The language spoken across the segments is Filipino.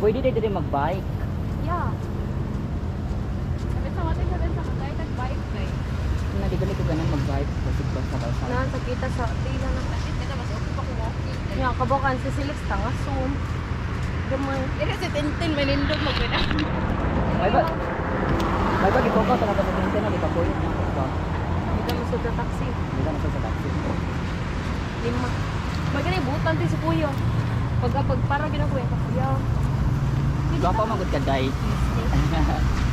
Pwede din mag-bike. Yeah. Sabi sa kahit nag-bike guys. Naligali ko ganun mag-bike kasi ko sa kalsada. Naan sa kita sa tila na kasi kita mas okay pa ko walking. Yeah, kabukan si Silex tanga soon. Gamay. Ira si Tintin manindog magwena. May ba? May ba ikaw ka talaga sa Tintin na di ka po yun? Hindi ka masod na taxi. Hindi ka masal sa taxi. 5. Magkano butan ti si Kuya. Pag para ginakuya ka Kuya. Gwapo magod ka, Day.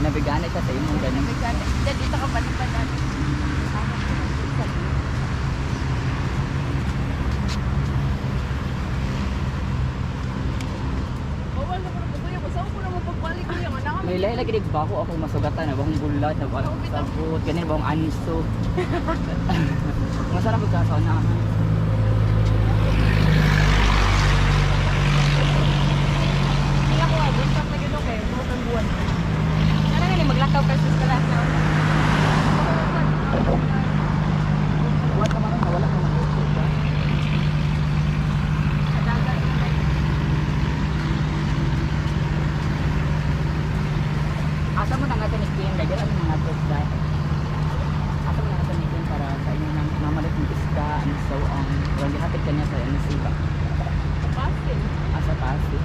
Nabigana siya sa imong ganun. Nabigana. Dito ka balik-balik dati. May lahi lagi baho ako masugatan na bahong bulat na bahong sabot ganyan bahong aniso. Masarap magkasaunahan. Hindi ako abot pag nagino kay buong buwan. Ano nga ni maglakaw ka sa eskwelahan na. Buwan ka man wala ka matutok ba? Asa mo na nga tanikin, lagi ang mga tokda. Asa mo na nga tanikin para sa inyo ng mamalit ng isda and so on. Kung gihatid ka niya sa inyo siba. Pasin. Asa pasi.